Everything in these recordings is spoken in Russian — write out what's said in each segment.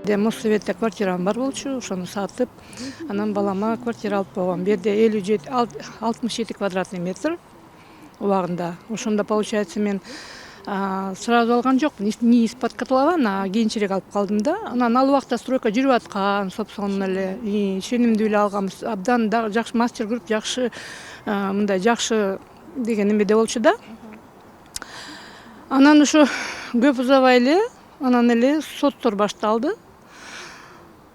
Моссоветте квартирам бар болчу, ошону сатып, анан балама квартира алып койгом. Бу жерде 67 квадратный метр убагында. Ошондо получается мен сразу алган жокмун. Не из-под котлован, а кийинчерээк алып калдым да. Анан ал убакта стройка жүрүп аткан, собственно эле ишенимдүү эле алганбыз. Абдан жакшы мастер групп, жакшы мындай жакшы деген эмеде болчу да. Анан ошо көп узабай эле анан эле соттор башталды.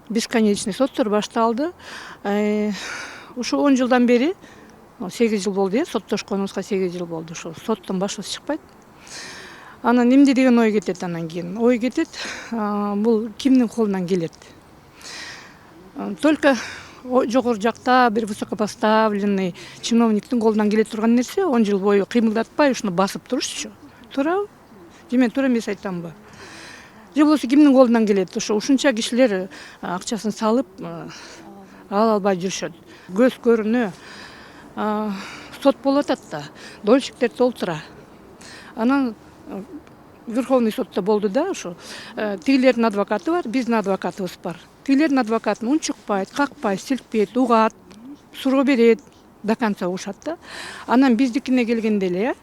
Бесконечный соттор башталды. Ушу 10 жылдан бери 8 жыл болду, соттошконубузга 8 жыл болду. Ошо соттон башыбыз чыкпайт. Анан эмне деген ой кетет анан кийин? Ой кетет, бул кимдин колунан келет? Только жогору жакта бир высокопоставленный чиновниктин колунан келе турган нерсе 10 жыл бою кыймылдатпай ушуну басып турушчу. Туурабы? Же мен туура эмес айтамбы? Же болбосо кимдин колунан келет? Ушунча кишилер акчасын салып ала албай жүрүшөт. Көз көрүнө сот болуп атат да, дольщиктер толтура. Анан Верховный сотто болду да, ошо тигилердин адвокаты бар, биздин адвокатыбыз бар. Тигилердин адвокатын унчукпайт, какпайт, силкпейт, угат, суроо берет, до конца угушат да. Анан биздикине келгенде эле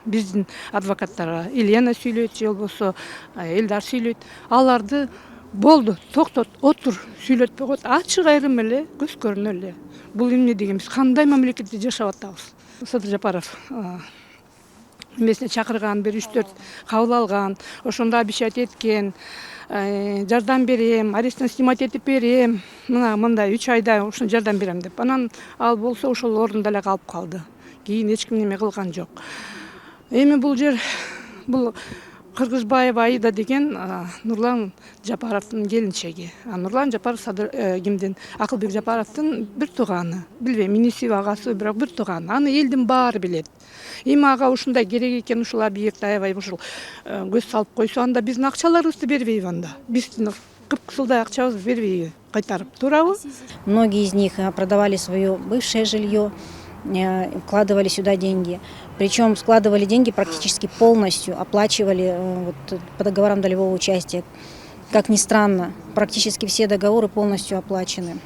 биздин адвокаттарга Елена сүйлөйт, же болбосо Элдар сүйлөйт. Аларды болду, токтот, отур, сүйлөтпөй коет. Ачык айрым эле, көз көрүнө эле. Бул эмне дегенбиз? Кандай мамлекетте жашап атабыз? Садыр Жапаров эмесине чакырган, бир 3-4 кабыл алган, ошондо обещать эткен, жардам берем, аресттен снимать этип берем, мындай 3 айда ушуну жардам берем деп. Анан ал болсо ошол ордунда эле калып калды. Кийин эч ким неме кылган жок. Эми бул жер, бул Кыргызбаева Аида деген Нурлан Жапаровдун келинчеги. Нурлан Жапаров кимдин? Акылбек Жапаровдун бир тууганы. Билбейм, инисиби агасы, бирок бир тууганы. Аны элдин баары билет. Эми ага ушундай керек экен, ушул объект аябай ушул көз салып койсо, анда биздин акчаларыбызды бербейби анда? Биздин кыпкысылдай акчабызды бербейби кайтарып, туурабы? Многие из них продавали свое бывшее жилье, вкладывали сюда деньги. Причем складывали деньги практически полностью, оплачивали по договорам долевого участия. Как ни странно, практически все договоры полностью оплачены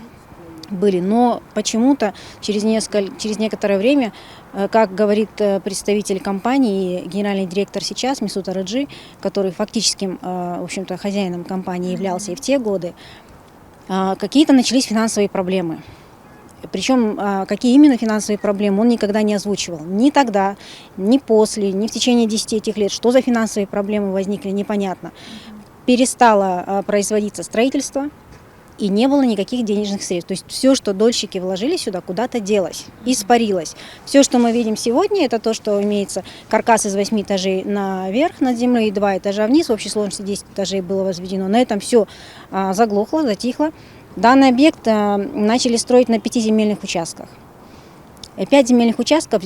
были. Но почему-то через некоторое время, как говорит представитель компании, генеральный директор сейчас, Месут Арыджи, который фактическим, в общем-то, хозяином компании являлся и в те годы, какие-то начались финансовые проблемы. Причем какие именно финансовые проблемы он никогда не озвучивал. Ни тогда, ни после, ни в течение 10 этих лет. Что за финансовые проблемы возникли, непонятно. Перестало производиться строительство, и не было никаких денежных средств. То есть все, что дольщики вложили сюда, куда-то делось, испарилось. Все, что мы видим сегодня, это то, что имеется каркас из 8 этажей наверх над землей и 2 этажа вниз. В общей сложности 10 этажей было возведено. На этом все заглохло, затихло. Данный объект начали строить на 5 земельных участках. 5 земельных участков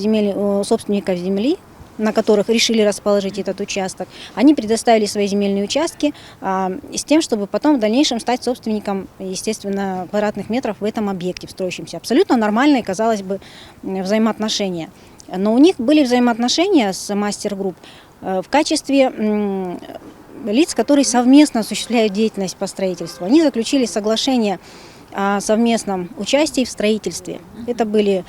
собственников земли, на которых решили расположить этот участок, они предоставили свои земельные участки с тем, чтобы потом в дальнейшем стать собственником, естественно, квадратных метров в этом объекте, в строящемся. Абсолютно нормальные, казалось бы, взаимоотношения. Но у них были взаимоотношения с мастер-групп в качестве лиц, которые совместно осуществляют деятельность по строительству. Они заключили соглашение о совместном участии в строительстве. Это были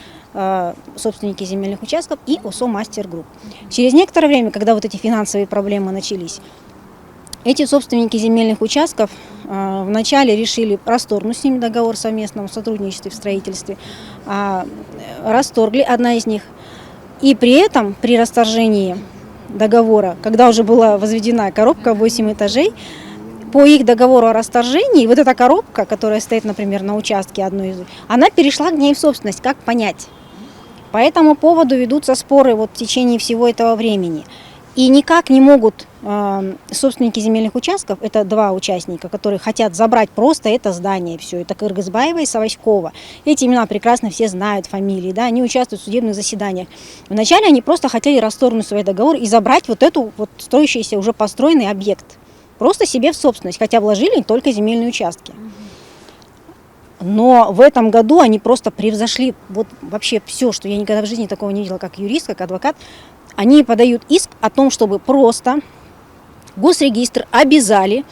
собственники земельных участков и ОСО Мастер Групп. Через некоторое время, когда вот эти финансовые проблемы начались, эти собственники земельных участков вначале решили расторгнуть с ними договор о совместном сотрудничестве в строительстве, расторгли, одна из них, и при этом, при расторжении договора, когда уже была возведена коробка в 8 этажей, по их договору о расторжении, вот эта коробка, которая стоит, например, на участке одной из, она перешла к ней в собственность. Как понять? По этому поводу ведутся споры в течение всего этого времени. И никак не могут собственники земельных участков, это 2 участника, которые хотят забрать просто это здание, все, это Кыргызбаева и Савоськова. Эти имена прекрасно все знают, фамилии, да, они участвуют в судебных заседаниях. Вначале они просто хотели расторгнуть свой договор и забрать вот эту строящийся, уже построенный объект. Просто себе в собственность, хотя вложили только земельные участки. Но в этом году они просто превзошли вообще все, что я никогда в жизни такого не видела, как юрист, как адвокат. Они подают иск о том, чтобы просто Госрегистр обязали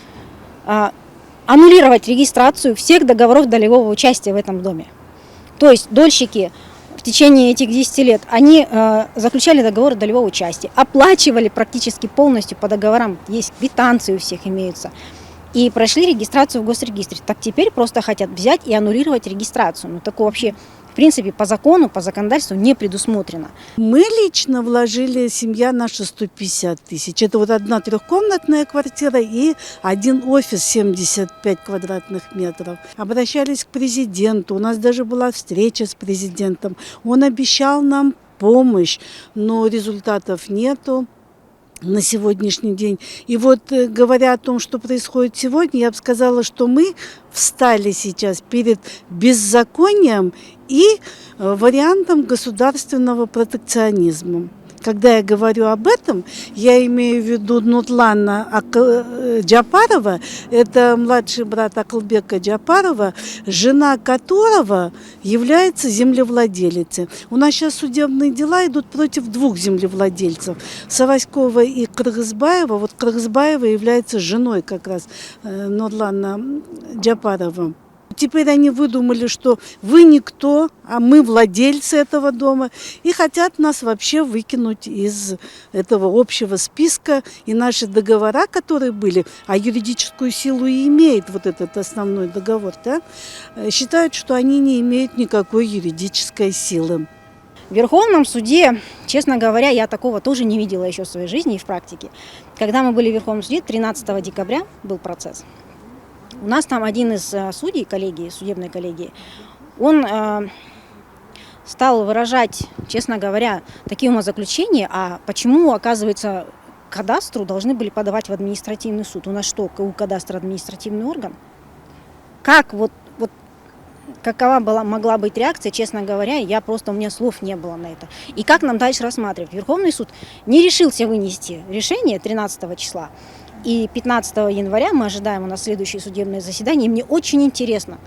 аннулировать регистрацию всех договоров долевого участия в этом доме. То есть дольщики в течение этих 10 лет, они заключали договоры долевого участия, оплачивали практически полностью по договорам, есть квитанции у всех имеются, и прошли регистрацию в госрегистре. Так теперь просто хотят взять и аннулировать регистрацию. Ну, такое вообще, в принципе, по закону, по законодательству не предусмотрено. Мы лично вложили, семья наша, 150 тысяч. Это вот одна трехкомнатная квартира и один офис 75 квадратных метров. Обращались к президенту, у нас даже была встреча с президентом. Он обещал нам помощь, но результатов нету на сегодняшний день. И вот говоря о том, что происходит сегодня, я бы сказала, что мы встали сейчас перед беззаконием и вариантом государственного протекционизма. Когда я говорю об этом, я имею в виду Нурлана Джапарова, это младший брат Акылбека Джапарова, жена которого является землевладелицей. У нас сейчас судебные дела идут против двух землевладельцев, Саваськова и Кыргызбаева. Вот Кыргызбаева является женой как раз Нурлана Джапарова. Теперь они выдумали, что вы никто, а мы владельцы этого дома, и хотят нас вообще выкинуть из этого общего списка. И наши договора, которые были, а юридическую силу и имеет вот этот основной договор, да, считают, что они не имеют никакой юридической силы. В Верховном суде, честно говоря, я такого тоже не видела еще в своей жизни и в практике. Когда мы были в Верховном суде, 13 декабря был процесс. У нас там один из судей коллегии, судебной коллегии, он стал выражать, честно говоря, такие умозаключения, а почему, оказывается, кадастру должны были подавать в административный суд. У нас что, у кадастра административный орган? Как какова могла быть реакция, честно говоря, у меня слов не было на это. И как нам дальше рассматривать? Верховный суд не решился вынести решение 13 числа. И 15 января мы ожидаем у нас следующее судебное заседание. И мне очень интересно,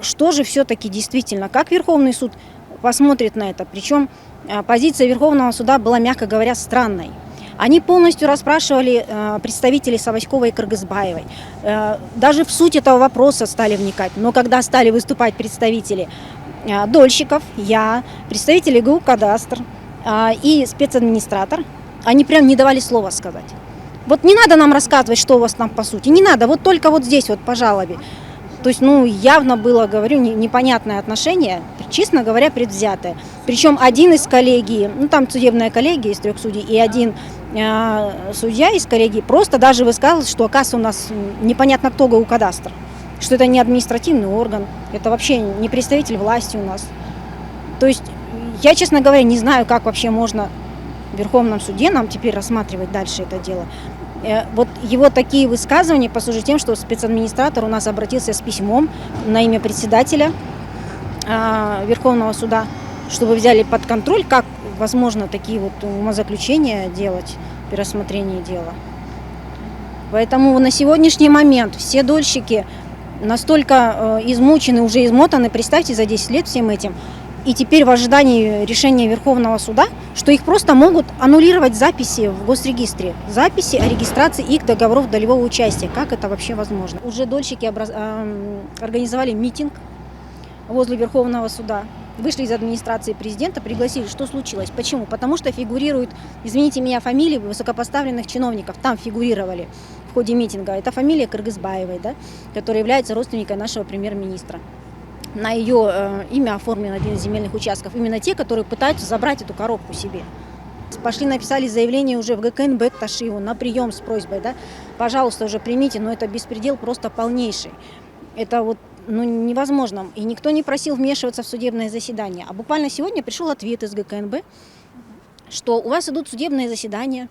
что же все-таки действительно, как Верховный суд посмотрит на это. Причем позиция Верховного суда была, мягко говоря, странной. Они полностью расспрашивали представителей Саваськовой и Кыргызбаевой. Даже в суть этого вопроса стали вникать. Но когда стали выступать представители дольщиков, представители ГУ «Кадастр» и спецадминистратор, они прям не давали слова сказать. Вот не надо нам рассказывать, что у вас там по сути. Не надо, вот только вот здесь вот по жалобе. То есть, явно было, говорю, непонятное отношение, честно говоря, предвзятое. Причем один из коллегии, там судебная коллегия из 3 судей, и один судья из коллегии просто даже высказывал, что, оказывается, у нас непонятно кто ГУ «Кадастр», что это не административный орган, это вообще не представитель власти у нас. То есть, я, честно говоря, не знаю, как вообще можно в Верховном суде нам теперь рассматривать дальше это дело. Вот его такие высказывания послужат тем, что спецадминистратор у нас обратился с письмом на имя председателя Верховного суда, чтобы взяли под контроль, как возможно такие вот умозаключения делать при рассмотрении дела. Поэтому на сегодняшний момент все дольщики настолько измучены, уже измотаны, представьте, за 10 лет всем этим, и теперь в ожидании решения Верховного суда, что их просто могут аннулировать записи в госрегистре, записи о регистрации их договоров долевого участия. Как это вообще возможно? Уже дольщики организовали митинг возле Верховного суда, вышли из администрации президента, пригласили, что случилось. Почему? Потому что фигурируют, извините меня, фамилии высокопоставленных чиновников, там фигурировали в ходе митинга. Это фамилия Кыргызбаевой, да, которая является родственником нашего премьер-министра. На ее имя оформлен один из земельных участков. Именно те, которые пытаются забрать эту коробку себе. Пошли, написали заявление уже в ГКНБ к Ташиеву на прием с просьбой, да, пожалуйста, уже примите, но это беспредел просто полнейший. Это вот невозможно. И никто не просил вмешиваться в судебное заседание. А буквально сегодня пришел ответ из ГКНБ, что у вас идут судебные заседания,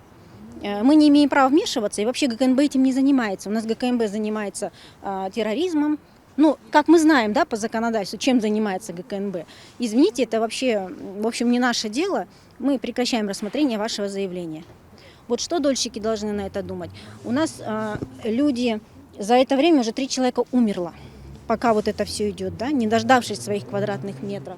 мы не имеем права вмешиваться, и вообще ГКНБ этим не занимается. У нас ГКНБ занимается терроризмом. Как мы знаем, да, по законодательству, чем занимается ГКНБ. Извините, это вообще, в общем, не наше дело. Мы прекращаем рассмотрение вашего заявления. Вот что дольщики должны на это думать? У нас люди, за это время уже 3 человека умерло, пока вот это все идет, да, не дождавшись своих квадратных метров.